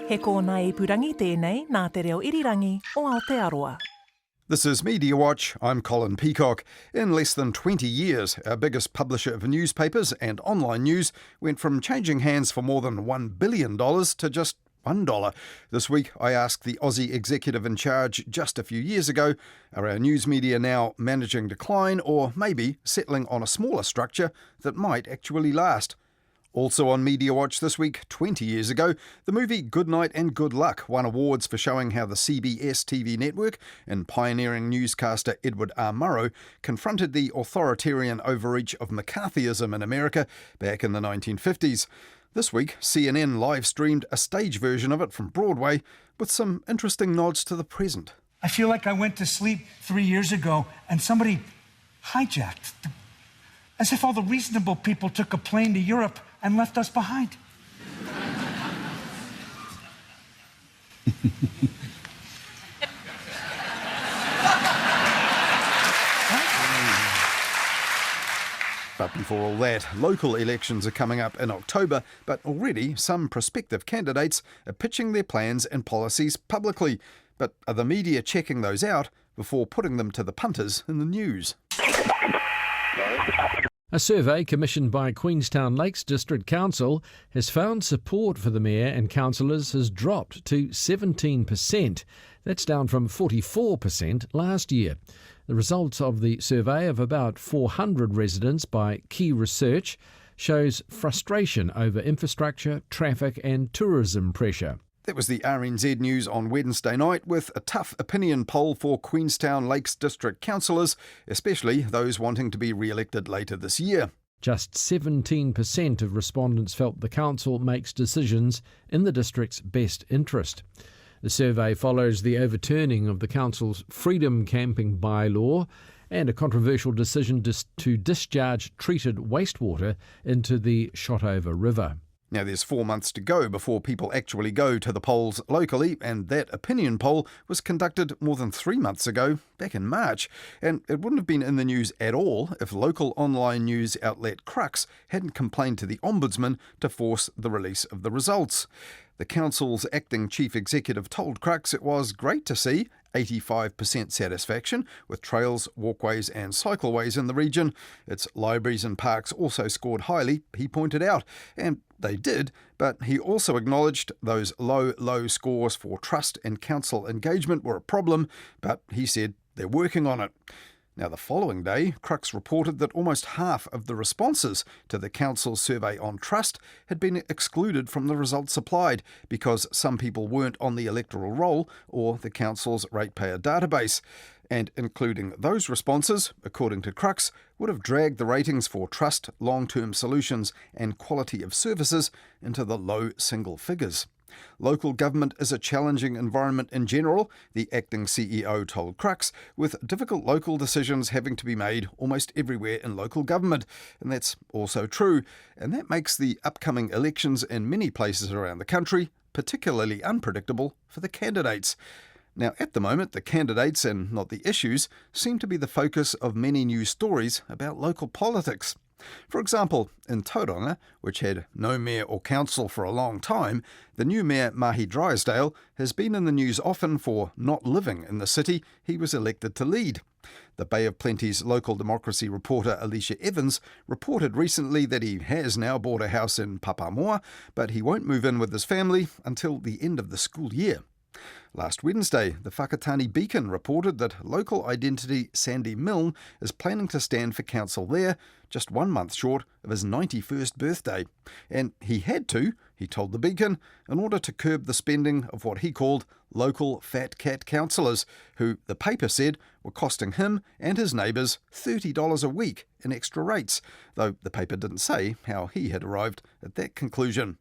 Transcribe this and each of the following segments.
He kōna ipurangi tēnei nā te reo irirangi o Aotearoa. This is Mediawatch. I'm Colin Peacock. In less than 20 years, our biggest publisher of newspapers and online news went from changing hands for more than $1 billion to just $1. This week, I asked the Aussie executive in charge just a few years ago, are our news media now managing decline or maybe settling on a smaller structure that might actually last? Also on Mediawatch this week, 20 years ago, the movie Good Night and Good Luck won awards for showing how the CBS TV network and pioneering newscaster Edward R. Murrow confronted the authoritarian overreach of McCarthyism in America back in the 1950s. This week, CNN live-streamed a stage version of it from Broadway with some interesting nods to the present. I feel like I went to sleep 3 years ago and somebody hijacked, as if all the reasonable people took a plane to Europe and left us behind. But before all that, local elections are coming up in October, but already some prospective candidates are pitching their plans and policies publicly. But are the media checking those out before putting them to the punters in the news? A survey commissioned by Queenstown Lakes District Council has found support for the Mayor and councillors has dropped to 17%. That's down from 44% last year. The results of the survey of about 400 residents by Key Research shows frustration over infrastructure, traffic and tourism pressure. That was the RNZ news on Wednesday night with a tough opinion poll for Queenstown Lakes District councillors, especially those wanting to be re-elected later this year. Just 17% of respondents felt the council makes decisions in the district's best interest. The survey follows the overturning of the council's freedom camping bylaw and a controversial decision to discharge treated wastewater into the Shotover River. Now, there's 4 months to go before people actually go to the polls locally, and that opinion poll was conducted more than 3 months ago, back in March. And it wouldn't have been in the news at all if local online news outlet Crux hadn't complained to the Ombudsman to force the release of the results. The council's acting chief executive told Crux it was great to see 85% satisfaction with trails, walkways and cycleways in the region. Its libraries and parks also scored highly, he pointed out. And they did, but he also acknowledged those low scores for trust and council engagement were a problem, but he said they're working on it. Now, the following day, Crux reported that almost half of the responses to the council's survey on trust had been excluded from the results supplied because some people weren't on the electoral roll or the council's ratepayer database. And including those responses, according to Crux, would have dragged the ratings for trust, long-term solutions and quality of services into the low single figures. Local government is a challenging environment in general, the acting CEO told Crux, with difficult local decisions having to be made almost everywhere in local government. And that's also true. And that makes the upcoming elections in many places around the country particularly unpredictable for the candidates. Now, at the moment, the candidates and not the issues seem to be the focus of many news stories about local politics. For example, in Tauranga, which had no mayor or council for a long time, the new mayor, Mahi Drysdale, has been in the news often for not living in the city he was elected to lead. The Bay of Plenty's local democracy reporter Alicia Evans reported recently that he has now bought a house in Papamoa, but he won't move in with his family until the end of the school year. Last Wednesday, the Whakatane Beacon reported that local identity Sandy Milne is planning to stand for council there, just 1 month short of his 91st birthday. And he had to, he told the Beacon, in order to curb the spending of what he called local fat cat councillors, who, the paper said, were costing him and his neighbours $30 a week in extra rates, though the paper didn't say how he had arrived at that conclusion.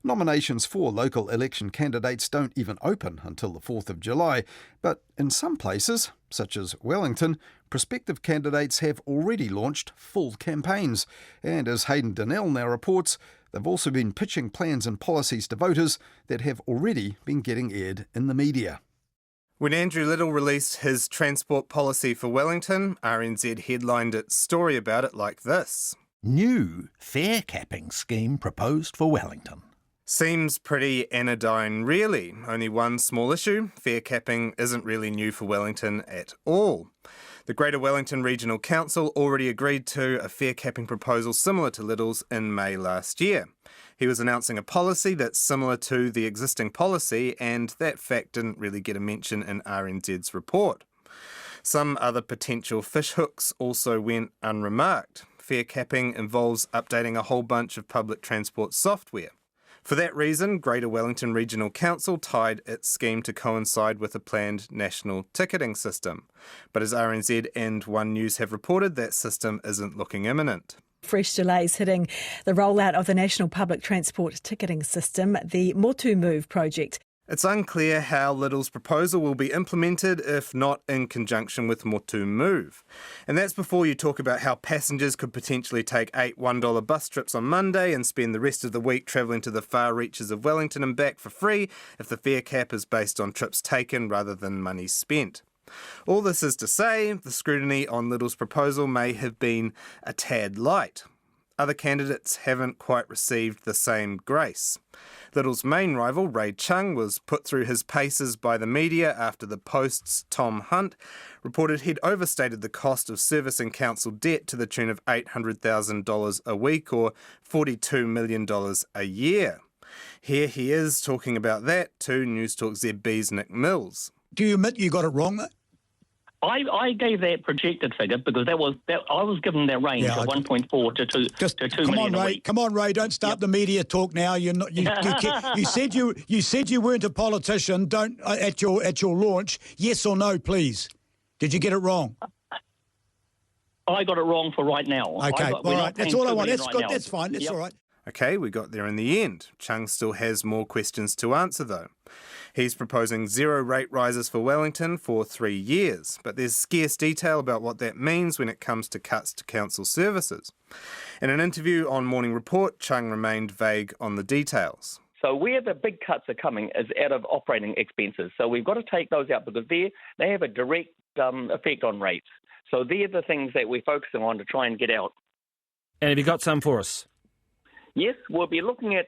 Nominations for local election candidates don't even open until the 4th of July, but in some places, such as Wellington, prospective candidates have already launched full campaigns. And as Hayden Donnell now reports, they've also been pitching plans and policies to voters that have already been getting aired in the media. When Andrew Little released his transport policy for Wellington, RNZ headlined its story about it like this. New fare capping scheme proposed for Wellington. Seems pretty anodyne, really. Only one small issue: fare capping isn't really new for Wellington at all. The Greater Wellington Regional Council already agreed to a fare capping proposal similar to Little's in May last year. He was announcing a policy that's similar to the existing policy, and that fact didn't really get a mention in RNZ's report. Some other potential fishhooks also went unremarked. Fare capping involves updating a whole bunch of public transport software. For that reason, Greater Wellington Regional Council tied its scheme to coincide with a planned national ticketing system. But as RNZ and One News have reported, that system isn't looking imminent. Fresh delays hitting the rollout of the National Public Transport Ticketing System, the Motu Move project. It's unclear how Little's proposal will be implemented if not in conjunction with Motu Move. And that's before you talk about how passengers could potentially take 8 $1 bus trips on Monday and spend the rest of the week travelling to the far reaches of Wellington and back for free if the fare cap is based on trips taken rather than money spent. All this is to say, the scrutiny on Little's proposal may have been a tad light. Other candidates haven't quite received the same grace. Little's main rival, Ray Chung, was put through his paces by the media after the Post's Tom Hunt reported he'd overstated the cost of servicing council debt to the tune of $800,000 a week or $42 million a year. Here he is talking about that to News Talk ZB's Nick Mills. Do you admit you got it wrong, though? I gave that projected figure because I was given that range of 1.4 to 2 to 2 million a week. Come on, Ray, don't start the media talk now. You're not. You said you weren't a politician. Don't at your launch. Yes or no, please. Did you get it wrong? I got it wrong for right now. Okay, all right. That's all I want. That's good. That's fine. That's all right. Okay, we got there in the end. Chung still has more questions to answer, though. He's proposing 0 rate rises for Wellington for 3 years, but there's scarce detail about what that means when it comes to cuts to council services. In an interview on Morning Report, Chung remained vague on the details. So where the big cuts are coming is out of operating expenses. So we've got to take those out because they have a direct effect on rates. So they're the things that we're focusing on to try and get out. And have you got some for us? Yes, we'll be looking at,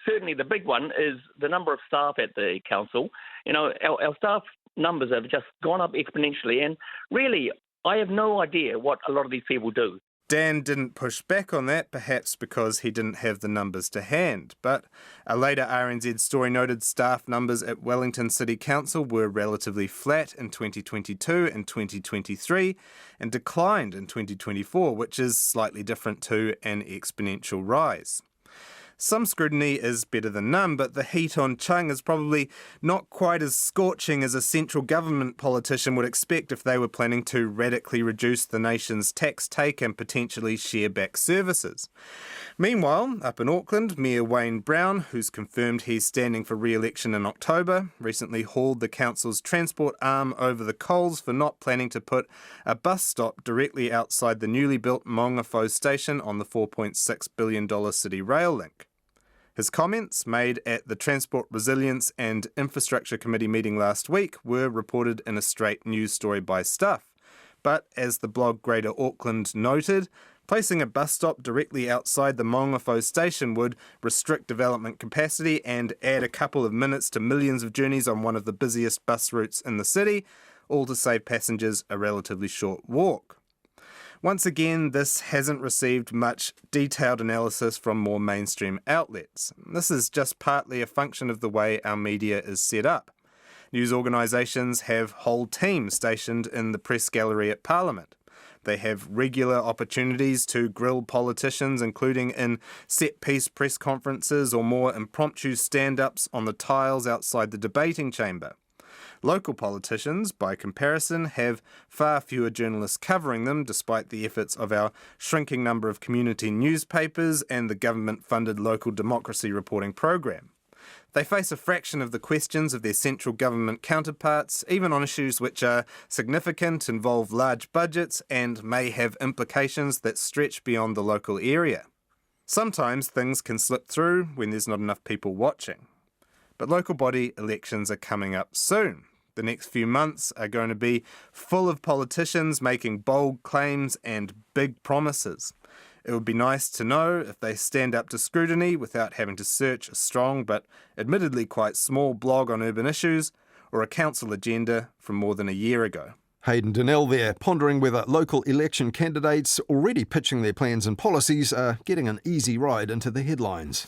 certainly the big one is the number of staff at the council. You know, our staff numbers have just gone up exponentially, and really, I have no idea what a lot of these people do. Dan didn't push back on that, perhaps because he didn't have the numbers to hand. But a later RNZ story noted staff numbers at Wellington City Council were relatively flat in 2022 and 2023 and declined in 2024, which is slightly different to an exponential rise. Some scrutiny is better than none, but the heat on Chung is probably not quite as scorching as a central government politician would expect if they were planning to radically reduce the nation's tax take and potentially share back services. Meanwhile, up in Auckland, Mayor Wayne Brown, who's confirmed he's standing for re-election in October, recently hauled the council's transport arm over the coals for not planning to put a bus stop directly outside the newly built Maungawhau station on the $4.6 billion city rail link. His comments, made at the Transport Resilience and Infrastructure Committee meeting last week, were reported in a straight news story by Stuff. But as the blog Greater Auckland noted, placing a bus stop directly outside the Maungawhau station would restrict development capacity and add a couple of minutes to millions of journeys on one of the busiest bus routes in the city, all to save passengers a relatively short walk. Once again, this hasn't received much detailed analysis from more mainstream outlets. This is just partly a function of the way our media is set up. News organisations have whole teams stationed in the press gallery at Parliament. They have regular opportunities to grill politicians, including in set-piece press conferences or more impromptu stand-ups on the tiles outside the debating chamber. Local politicians, by comparison, have far fewer journalists covering them, despite the efforts of our shrinking number of community newspapers and the government-funded local democracy reporting program. They face a fraction of the questions of their central government counterparts, even on issues which are significant, involve large budgets, and may have implications that stretch beyond the local area. Sometimes things can slip through when there's not enough people watching. But local body elections are coming up soon. The next few months are going to be full of politicians making bold claims and big promises. It would be nice to know if they stand up to scrutiny without having to search a strong but admittedly quite small blog on urban issues or a council agenda from more than a year ago. Hayden Donnell there, pondering whether local election candidates already pitching their plans and policies are getting an easy ride into the headlines.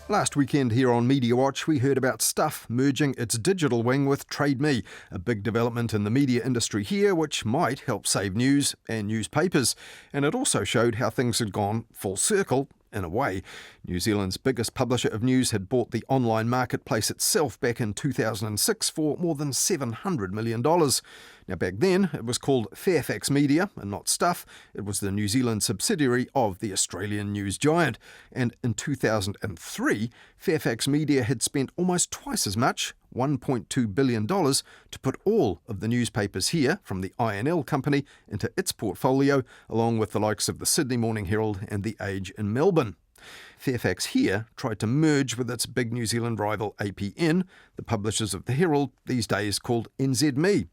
Last weekend here on Mediawatch, we heard about Stuff merging its digital wing with Trade Me, a big development in the media industry here which might help save news and newspapers. And it also showed how things had gone full circle. In a way, New Zealand's biggest publisher of news had bought the online marketplace itself back in 2006 for more than $700 million. Now, back then, it was called Fairfax Media and not Stuff. It was the New Zealand subsidiary of the Australian news giant. And in 2003, Fairfax Media had spent almost twice as much, $1.2 billion, to put all of the newspapers here from the INL company into its portfolio, along with the likes of the Sydney Morning Herald and The Age in Melbourne. Fairfax here tried to merge with its big New Zealand rival APN, the publishers of the Herald, these days called NZME.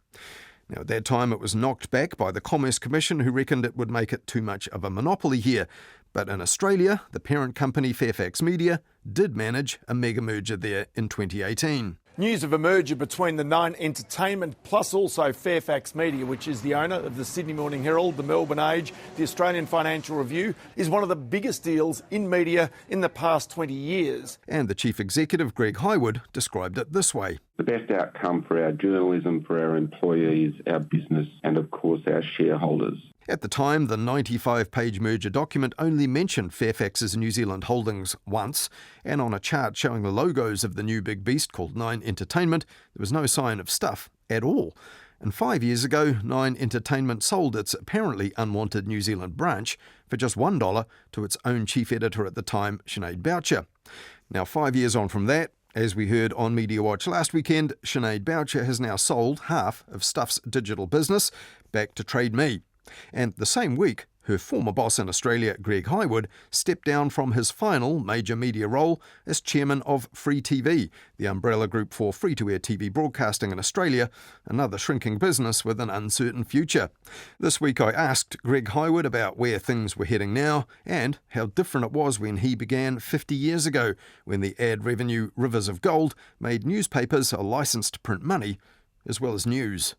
Now, at that time, it was knocked back by the Commerce Commission, who reckoned it would make it too much of a monopoly here. But in Australia, the parent company Fairfax Media did manage a mega merger there in 2018. News of a merger between the Nine Entertainment plus also Fairfax Media, which is the owner of the Sydney Morning Herald, the Melbourne Age, the Australian Financial Review, is one of the biggest deals in media in the past 20 years. And the chief executive, Greg Hywood, described it this way. The best outcome for our journalism, for our employees, our business and, of course, our shareholders. At the time, the 95-page merger document only mentioned Fairfax's New Zealand holdings once, and on a chart showing the logos of the new big beast called Nine Entertainment, there was no sign of Stuff at all. And 5 years ago, Nine Entertainment sold its apparently unwanted New Zealand branch for just $1 to its own chief editor at the time, Sinead Boucher. Now, 5 years on from that, as we heard on Mediawatch last weekend, Sinead Boucher has now sold half of Stuff's digital business back to Trade Me. And the same week, her former boss in Australia, Greg Hywood, stepped down from his final major media role as chairman of Free TV, the umbrella group for free-to-air TV broadcasting in Australia, another shrinking business with an uncertain future. This week I asked Greg Hywood about where things were heading now and how different it was when he began 50 years ago, when the ad revenue Rivers of Gold made newspapers a licence to print money as well as news.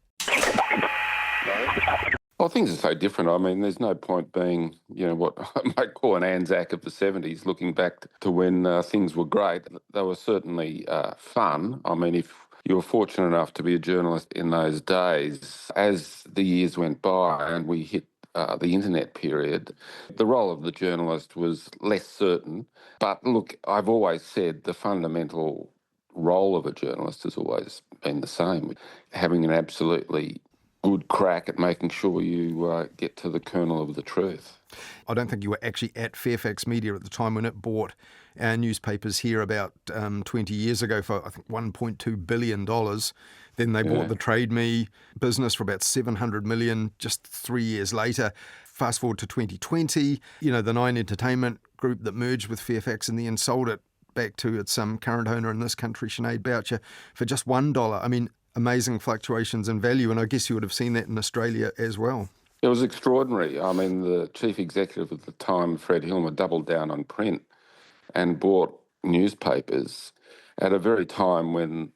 Well, things are so different. I mean, there's no point being, what I might call an Anzac of the 70s, looking back to when things were great. They were certainly fun. I mean, if you were fortunate enough to be a journalist in those days, as the years went by and we hit the internet period, the role of the journalist was less certain. But look, I've always said the fundamental role of a journalist has always been the same, having an absolutely good crack at making sure you get to the kernel of the truth. I don't think you were actually at Fairfax Media at the time when it bought our newspapers here about 20 years ago for, I think, $1.2 billion. Then they bought the Trade Me business for about $700 million just 3 years later. Fast forward to 2020, the Nine Entertainment group that merged with Fairfax in the end sold it back to its current owner in this country, Sinead Boucher, for just $1. I mean, amazing fluctuations in value, and I guess you would have seen that in Australia as well. It was extraordinary. I mean, the chief executive at the time, Fred Hilmer, doubled down on print and bought newspapers at a very time when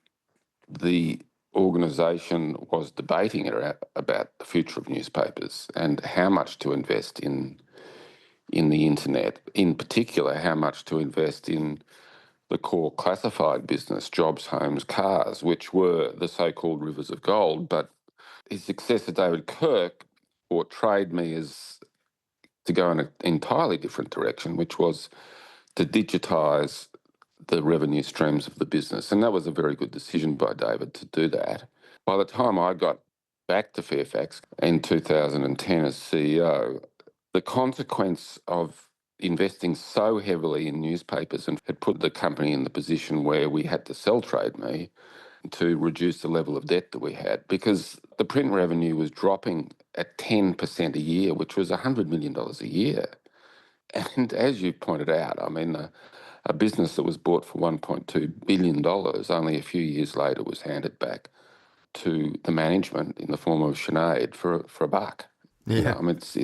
the organisation was debating about the future of newspapers and how much to invest in the internet, in particular how much to invest in the core classified business, jobs, homes, cars, which were the so-called Rivers of Gold. But his successor, David Kirk, bought Trade Me as to go in an entirely different direction, which was to digitise the revenue streams of the business. And that was a very good decision by David to do that. By the time I got back to Fairfax in 2010 as CEO, the consequence of investing so heavily in newspapers and had put the company in the position where we had to sell Trade Me to reduce the level of debt that we had, because the print revenue was dropping at 10% a year, which was $100 million a year. And as you pointed out, I mean, a business that was bought for $1.2 billion only a few years later was handed back to the management in the form of Sinead for a buck. Yeah. You know, I mean, it's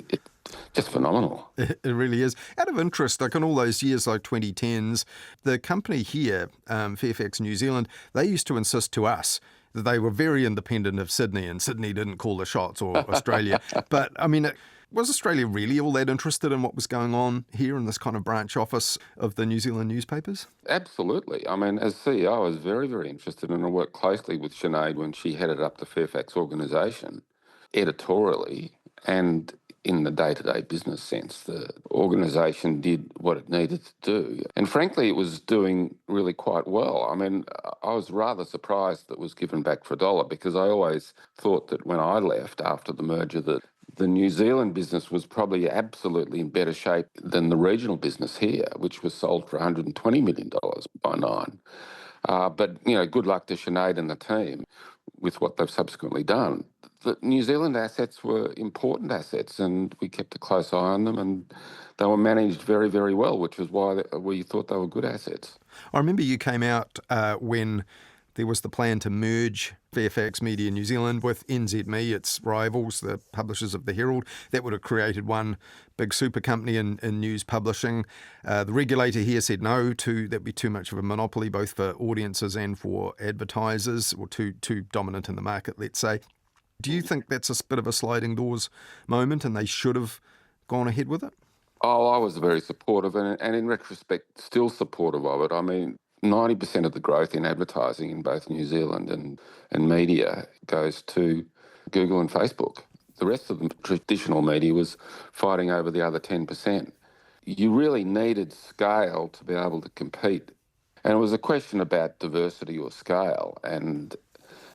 just phenomenal. It really is. Out of interest, like in all those years, like 2010s, the company here, Fairfax New Zealand, they used to insist to us that they were very independent of Sydney, and Sydney didn't call the shots, or Australia. But, I mean, was Australia really all that interested in what was going on here in this kind of branch office of the New Zealand newspapers? Absolutely. I mean, as CEO, I was very, very interested, and I worked closely with Sinead when she headed up the Fairfax organisation, editorially and in the day-to-day business sense. The organisation did what it needed to do. And frankly, it was doing really quite well. I mean, I was rather surprised that it was given back for $1 because I always thought that when I left after the merger that the New Zealand business was probably absolutely in better shape than the regional business here, which was sold for $120 million by Nine. But, you know, good luck to Sinead and the team with what they've subsequently done. The New Zealand assets were important assets, and we kept a close eye on them, and they were managed very, very well, which was why we thought they were good assets. I remember you came out when there was the plan to merge Fairfax Media New Zealand with NZME, its rivals, the publishers of the Herald. That would have created one big super company in news publishing. The regulator here said no, that'd be too much of a monopoly, both for audiences and for advertisers, or too dominant in the market, let's say. Do you think that's a bit of a sliding doors moment and they should have gone ahead with it? Oh, I was very supportive and in retrospect, still supportive of it. I mean, 90% of the growth in advertising in both New Zealand and media goes to Google and Facebook. The rest of the traditional media was fighting over the other 10%. You really needed scale to be able to compete. And it was a question about diversity or scale. And,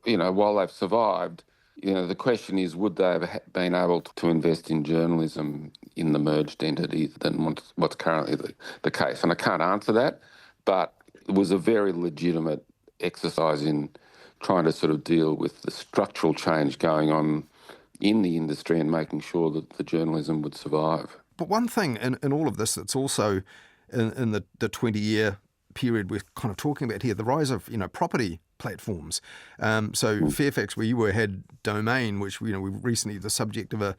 you know, while they've survived, you know, the question is, would they have been able to invest in journalism in the merged entity than what's currently the case? And I can't answer that, but it was a very legitimate exercise in trying to sort of deal with the structural change going on in the industry and making sure that the journalism would survive. But one thing in all of this that's also in the 20-year period we're kind of talking about here, the rise of, you know, property platforms. Fairfax, where you were, had Domain, which, you know, we recently the subject of a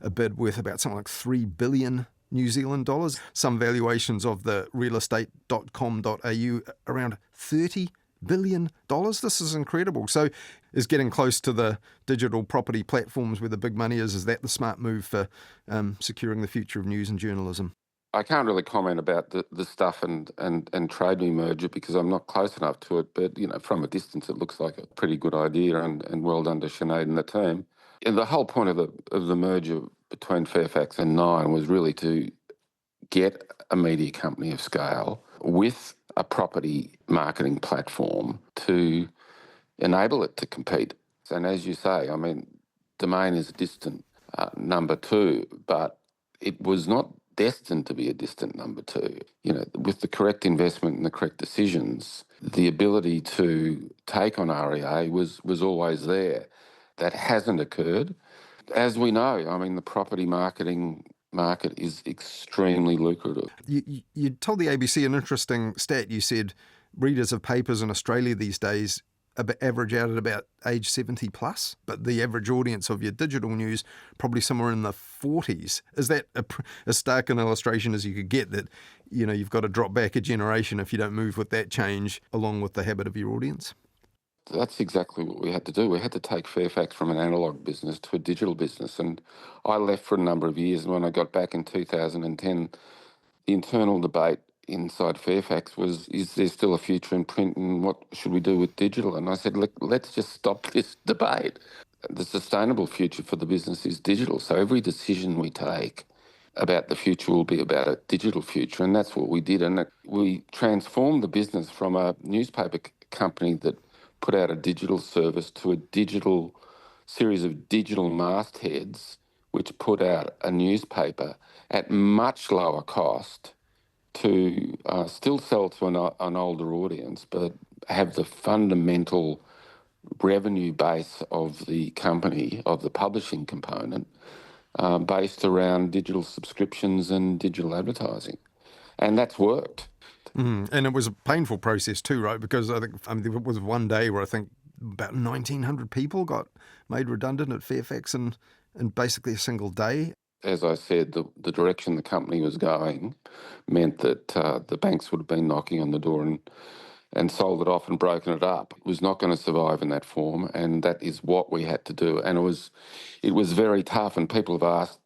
bid worth about something like $3 billion New Zealand dollars. Some valuations of the realestate.com.au around $30 billion. This is incredible. So is getting close to the digital property platforms where the big money is that the smart move for securing the future of news and journalism? I can't really comment about the stuff and Trade Me merger because I'm not close enough to it, but, you know, from a distance it looks like a pretty good idea and well done to Sinead and the team. And the whole point of the merger between Fairfax and Nine was really to get a media company of scale with a property marketing platform to enable it to compete. And as you say, I mean, Domain is a distant number two, but it was not destined to be a distant number two. You know, with the correct investment and the correct decisions, the ability to take on REA was always there. That hasn't occurred. As we know, I mean, the property marketing market is extremely lucrative. You told the ABC an interesting stat. You said readers of papers in Australia these days average out at about age 70 plus, but the average audience of your digital news probably somewhere in the 40s. Is that as stark an illustration as you could get that, you know, you've got to drop back a generation if you don't move with that change along with the habit of your audience? That's exactly what we had to do. We had to take Fairfax from an analogue business to a digital business. And I left for a number of years. And when I got back in 2010, the internal debate inside Fairfax was, is there still a future in print and what should we do with digital? And I said, look, let's just stop this debate. The sustainable future for the business is digital. So every decision we take about the future will be about a digital future. And that's what we did. And we transformed the business from a newspaper company that put out a digital service to a digital series of digital mastheads which put out a newspaper at much lower cost to still sell to an older audience but have the fundamental revenue base of the company, of the publishing component, based around digital subscriptions and digital advertising. And that's worked. And it was a painful process too, right? Because there was one day where I think about 1,900 people got made redundant at Fairfax in basically a single day. As I said, the direction the company was going meant that the banks would have been knocking on the door and sold it off and broken it up. It was not going to survive in that form, and that is what we had to do. And it was very tough, and people have asked,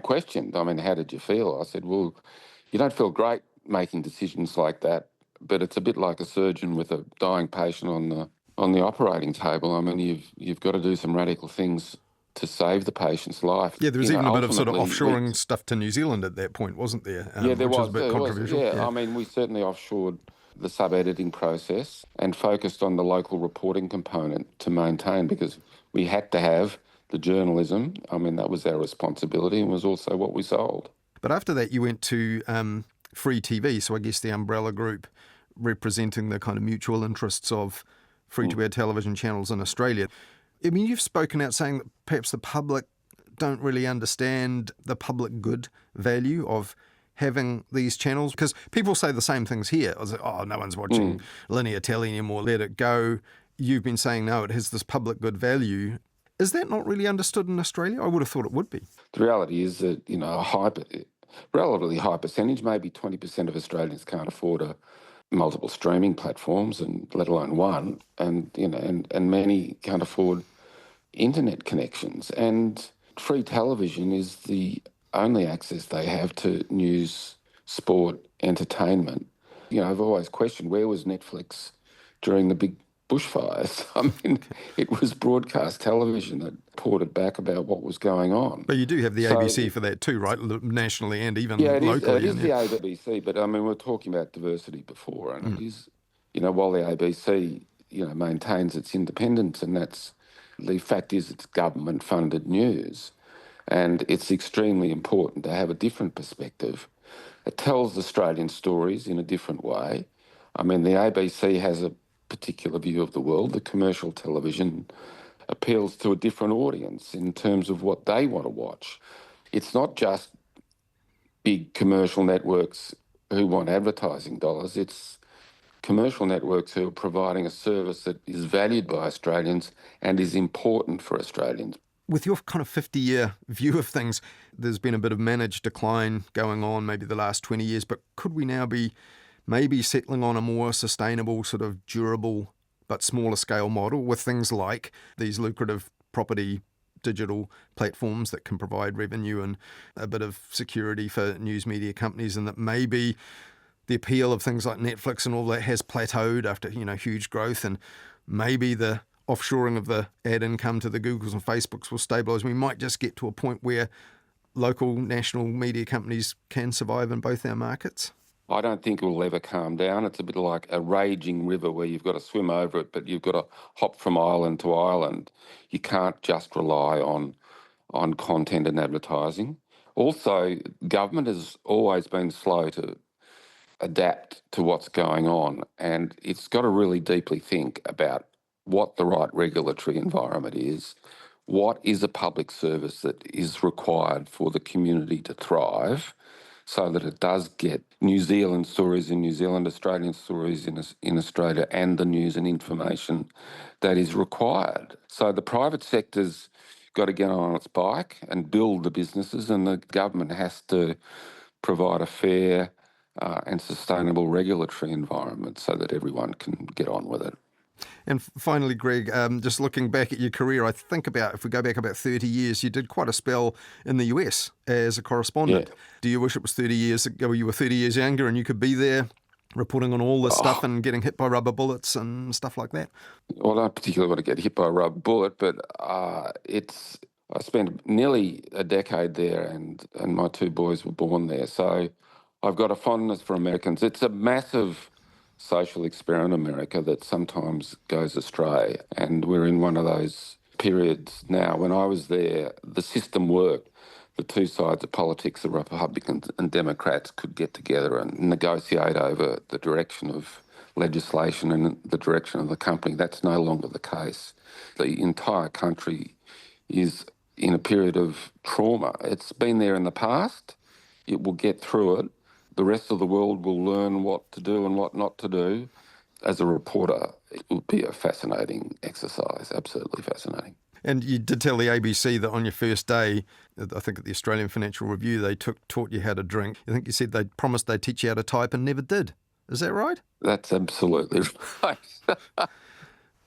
questioned, how did you feel? I said, well, you don't feel great making decisions like that, but it's a bit like a surgeon with a dying patient on the operating table. You've got to do some radical things to save the patient's life. Yeah, there was even a bit of sort of offshoring stuff to New Zealand at that point, wasn't there? Yeah, there which was. a bit controversial. Yeah, we certainly offshored the sub-editing process and focused on the local reporting component to maintain, because we had to have the journalism. That was our responsibility and was also what we sold. But after that, you went to Free TV, so I guess the umbrella group representing the kind of mutual interests of free-to-air television channels in Australia. You've spoken out saying that perhaps the public don't really understand the public good value of having these channels, because people say the same things here. I was like, no one's watching linear telly anymore, let it go. You've been saying, no, it has this public good value. Is that not really understood in Australia? I would have thought it would be. The reality is that, a relatively high percentage, maybe 20% of Australians can't afford multiple streaming platforms, and let alone one, and many can't afford internet connections. And free television is the only access they have to news, sport, entertainment. I've always questioned, where was Netflix during the big bushfires? It was broadcast television that reported back about what was going on. But you do have the ABC for that too, right? Nationally and even locally. It is the ABC, but we're talking about diversity before, and it is, while the ABC, maintains its independence, and the fact is it's government-funded news, and it's extremely important to have a different perspective. It tells Australian stories in a different way. The ABC has a particular view of the world. The commercial television appeals to a different audience in terms of what they want to watch. It's not just big commercial networks who want advertising dollars. It's commercial networks who are providing a service that is valued by Australians and is important for Australians. With your kind of 50-year view of things, there's been a bit of managed decline going on maybe the last 20 years, but could we now be maybe settling on a more sustainable, sort of durable but smaller scale model with things like these lucrative property digital platforms that can provide revenue and a bit of security for news media companies, and that maybe the appeal of things like Netflix and all that has plateaued after, huge growth, and maybe the offshoring of the ad income to the Googles and Facebooks will stabilise? We might just get to a point where local national media companies can survive in both our markets. I don't think it will ever calm down. It's a bit like a raging river where you've got to swim over it, but you've got to hop from island to island. You can't just rely on content and advertising. Also, government has always been slow to adapt to what's going on, and it's got to really deeply think about what the right regulatory environment is, what is a public service that is required for the community to thrive, so that it does get New Zealand stories in New Zealand, Australian stories in Australia, and the news and information that is required. So the private sector's got to get on its bike and build the businesses, and the government has to provide a fair and sustainable regulatory environment so that everyone can get on with it. And finally, Greg, just looking back at your career, I think if we go back about 30 years, you did quite a spell in the US as a correspondent. Yeah. Do you wish it was 30 years ago, you were 30 years younger and you could be there reporting on all this stuff and getting hit by rubber bullets and stuff like that? Well, I don't particularly want to get hit by a rubber bullet, but I spent nearly a decade there, and my two boys were born there. So I've got a fondness for Americans. It's a massive social experiment, America, that sometimes goes astray. And we're in one of those periods now. When I was there, the system worked. The two sides of politics, the Republicans and Democrats, could get together and negotiate over the direction of legislation and the direction of the company. That's no longer the case. The entire country is in a period of trauma. It's been there in the past. It will get through it. the rest of the world will learn what to do and what not to do. As a reporter, it will be a fascinating exercise, absolutely fascinating. And you did tell the ABC that on your first day, I think at the Australian Financial Review, they taught you how to drink. I think you said they promised they'd teach you how to type and never did. Is that right? That's absolutely right.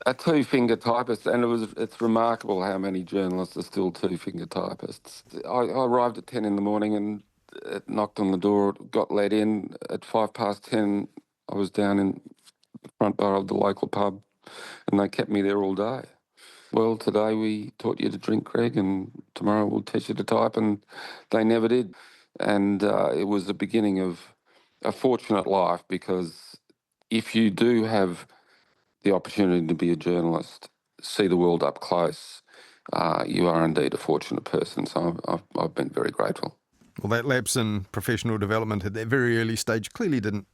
A two-finger typist, and it's remarkable how many journalists are still two-finger typists. I arrived at 10 in the morning and it knocked on the door, got let in. At 10:05, I was down in the front bar of the local pub and they kept me there all day. Well, today we taught you to drink, Greg, and tomorrow we'll teach you to type, and they never did. And it was the beginning of a fortunate life, because if you do have the opportunity to be a journalist, see the world up close, you are indeed a fortunate person. So I've been very grateful. Well, that lapse in professional development at that very early stage clearly didn't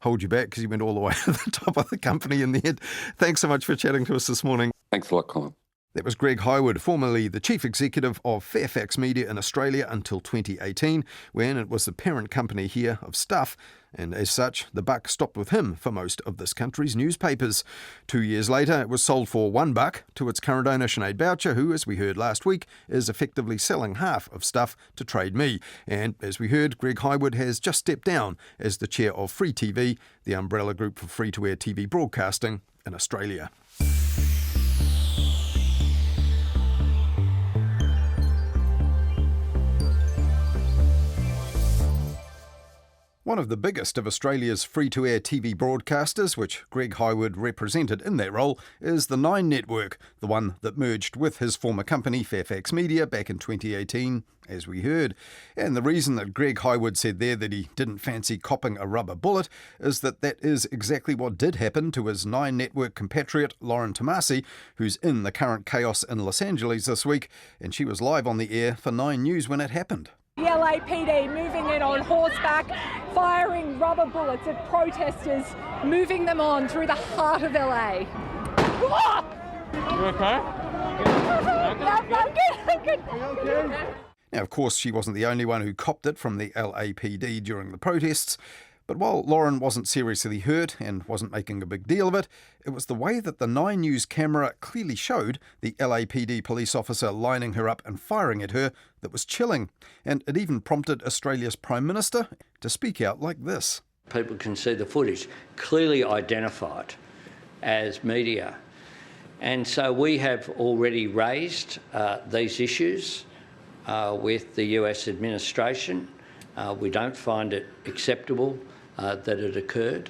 hold you back, because you went all the way to the top of the company in the end. Thanks so much for chatting to us this morning. Thanks a lot, Colin. That was Greg Hywood, formerly the Chief Executive of Fairfax Media in Australia until 2018, when it was the parent company here of Stuff, and as such, the buck stopped with him for most of this country's newspapers. 2 years later, it was sold for $1 to its current owner, Sinead Boucher, who, as we heard last week, is effectively selling half of Stuff to Trade Me. And as we heard, Greg Hywood has just stepped down as the chair of Free TV, the umbrella group for free-to-air TV broadcasting in Australia. One of the biggest of Australia's free-to-air TV broadcasters, which Greg Hywood represented in that role, is the Nine Network, the one that merged with his former company, Fairfax Media, back in 2018, as we heard. And the reason that Greg Hywood said there that he didn't fancy copping a rubber bullet is that is exactly what did happen to his Nine Network compatriot, Lauren Tomasi, who's in the current chaos in Los Angeles this week, and she was live on the air for 9 News when it happened. The LAPD moving in on horseback, firing rubber bullets at protesters, moving them on through the heart of LA. You okay? I'm good. Now, of course, she wasn't the only one who copped it from the LAPD during the protests. But while Lauren wasn't seriously hurt and wasn't making a big deal of it, it was the way that the 9 News camera clearly showed the LAPD police officer lining her up and firing at her that was chilling. And it even prompted Australia's Prime Minister to speak out like this. People can see the footage clearly identified as media. And so we have already raised these issues with the US administration. We don't find it acceptable that it occurred,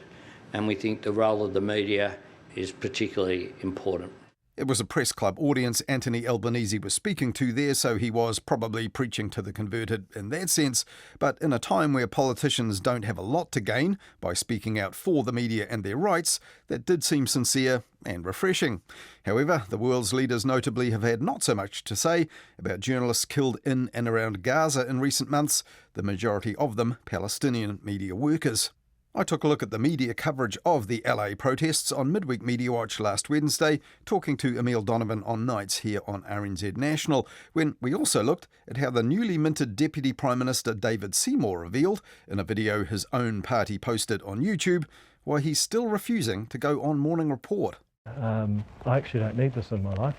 and we think the role of the media is particularly important. It was a press club audience Anthony Albanese was speaking to there, so he was probably preaching to the converted in that sense. But in a time where politicians don't have a lot to gain by speaking out for the media and their rights, that did seem sincere and refreshing. However, the world's leaders notably have had not so much to say about journalists killed in and around Gaza in recent months, the majority of them Palestinian media workers. I took a look at the media coverage of the LA protests on Midweek Mediawatch last Wednesday, talking to Emile Donovan on nights here on RNZ National, when we also looked at how the newly minted Deputy Prime Minister David Seymour revealed, in a video his own party posted on YouTube, why he's still refusing to go on Morning Report. I actually don't need this in my life.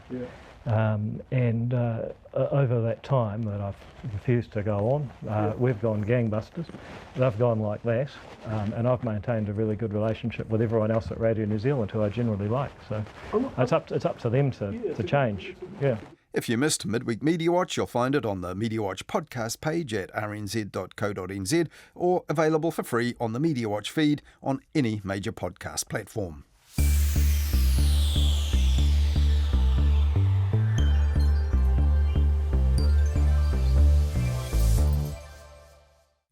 Over that time that I've refused to go on, we've gone gangbusters. They've gone like that, and I've maintained a really good relationship with everyone else at Radio New Zealand, who I generally like. So it's up to them to change. Yeah. If you missed Midweek Mediawatch, you'll find it on the Mediawatch podcast page at rnz.co.nz or available for free on the Mediawatch feed on any major podcast platform.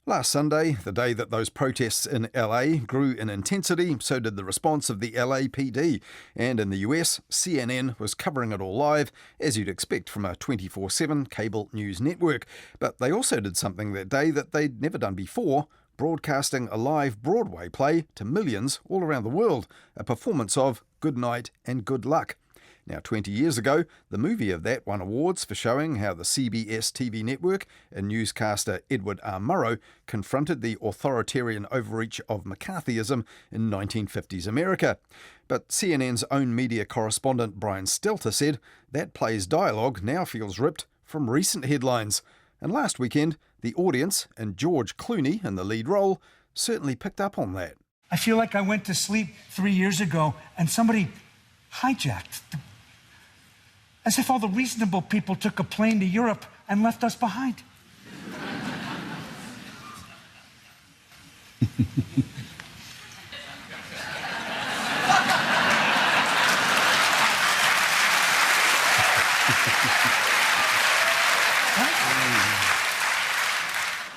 Last Sunday, the day that those protests in LA grew in intensity, so did the response of the LAPD. And in the US, CNN was covering it all live, as you'd expect from a 24/7 cable news network. But they also did something that day that they'd never done before, broadcasting a live Broadway play to millions all around the world, a performance of Good Night and Good Luck. Now, 20 years ago, the movie of that won awards for showing how the CBS TV network and newscaster Edward R. Murrow confronted the authoritarian overreach of McCarthyism in 1950s America. But CNN's own media correspondent Brian Stelter said that play's dialogue now feels ripped from recent headlines. And last weekend, the audience, and George Clooney in the lead role, certainly picked up on that. I feel like I went to sleep 3 years ago and somebody hijacked. As if all the reasonable people took a plane to Europe and left us behind.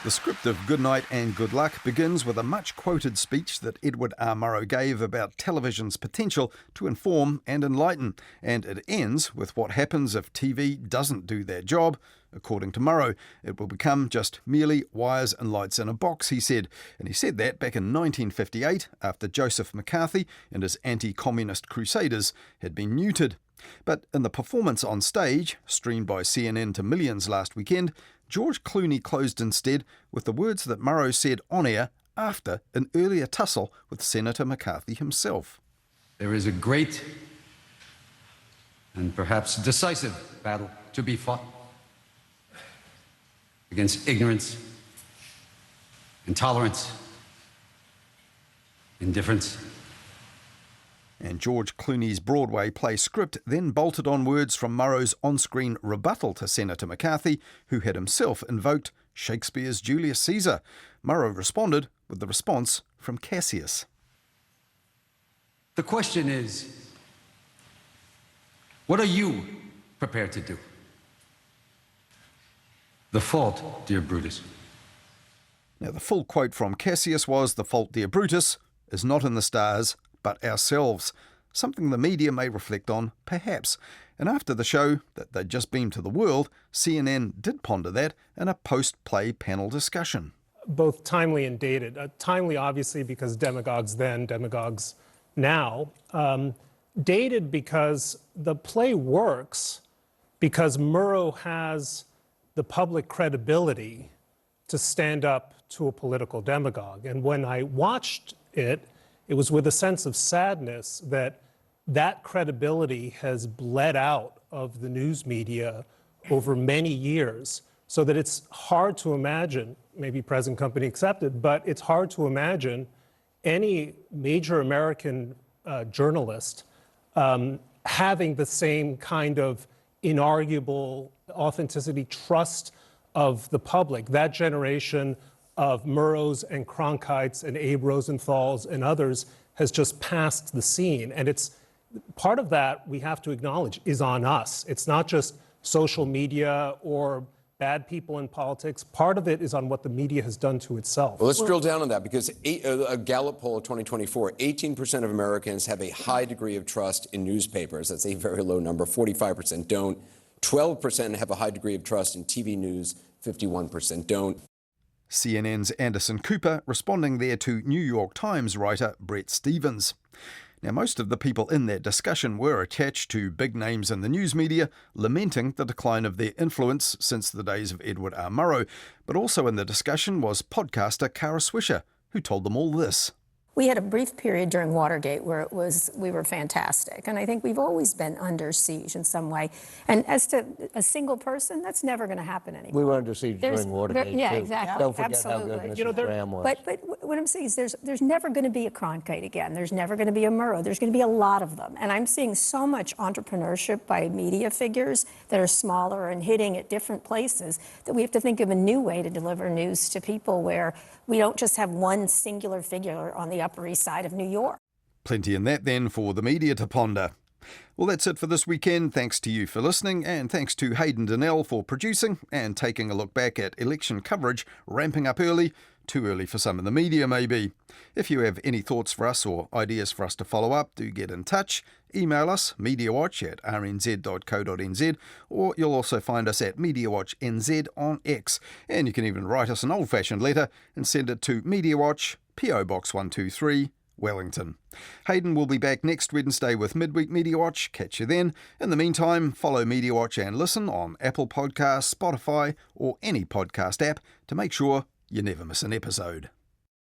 The script of Good Night and Good Luck begins with a much-quoted speech that Edward R. Murrow gave about television's potential to inform and enlighten, and it ends with what happens if TV doesn't do their job. According to Murrow, it will become just merely wires and lights in a box, he said. And he said that back in 1958, after Joseph McCarthy and his anti-communist crusaders had been neutered. But in the performance on stage, streamed by CNN to millions last weekend, George Clooney closed instead with the words that Murrow said on air after an earlier tussle with Senator McCarthy himself. There is a great and perhaps decisive battle to be fought against ignorance, intolerance, indifference. And George Clooney's Broadway play script then bolted on words from Murrow's on-screen rebuttal to Senator McCarthy, who had himself invoked Shakespeare's Julius Caesar. Murrow responded with the response from Cassius. The question is, what are you prepared to do? The fault, dear Brutus. Now, the full quote from Cassius was, "The fault, dear Brutus, is not in the stars, but ourselves," something the media may reflect on, perhaps. And after the show that they'd just beamed to the world, CNN did ponder that in a post-play panel discussion. Both timely and dated. Timely, obviously, because demagogues then, demagogues now. Dated because the play works because Murrow has the public credibility to stand up to a political demagogue. And when I watched it, it was with a sense of sadness that that credibility has bled out of the news media over many years, so that it's hard to imagine, maybe present company accepted, but it's hard to imagine any major American journalist having the same kind of inarguable authenticity, trust of the public. That generation of Murrows and Cronkites and Abe Rosenthals and others has just passed the scene. And it's part of that we have to acknowledge is on us. It's not just social media or bad people in politics. Part of it is on what the media has done to itself. Well, let's drill down on that, because a Gallup poll of 2024, 18% of Americans have a high degree of trust in newspapers. That's a very low number. 45% don't. 12% have a high degree of trust in TV news. 51% don't. CNN's Anderson Cooper responding there to New York Times writer Bret Stephens. Now, most of the people in that discussion were attached to big names in the news media, lamenting the decline of their influence since the days of Edward R. Murrow. But also in the discussion was podcaster Kara Swisher, who told them all this. We had a brief period during Watergate where we were fantastic. And I think we've always been under siege in some way. And as to a single person, that's never going to happen anymore. We were under siege during Watergate, yeah, too. exactly. Don't forget Absolutely. how good Mrs. Graham was. But what I'm saying is there's never going to be a Cronkite again. There's never going to be a Murrow. There's going to be a lot of them. And I'm seeing so much entrepreneurship by media figures that are smaller and hitting at different places that we have to think of a new way to deliver news to people, where we don't just have one singular figure on the Upper East Side of New York. Plenty in that then for the media to ponder. Well, that's it for this weekend. Thanks to you for listening, and thanks to Hayden Donnell for producing and taking a look back at election coverage ramping up early. Too early for some in the media, maybe. If you have any thoughts for us or ideas for us to follow up, do get in touch. Email us, mediawatch@rnz.co.nz, or you'll also find us at MediawatchNZ on X. And you can even write us an old-fashioned letter and send it to Mediawatch, PO Box 123, Wellington. Hayden will be back next Wednesday with Midweek Mediawatch. Catch you then. In the meantime, follow Mediawatch and listen on Apple Podcasts, Spotify or any podcast app to make sure you never miss an episode.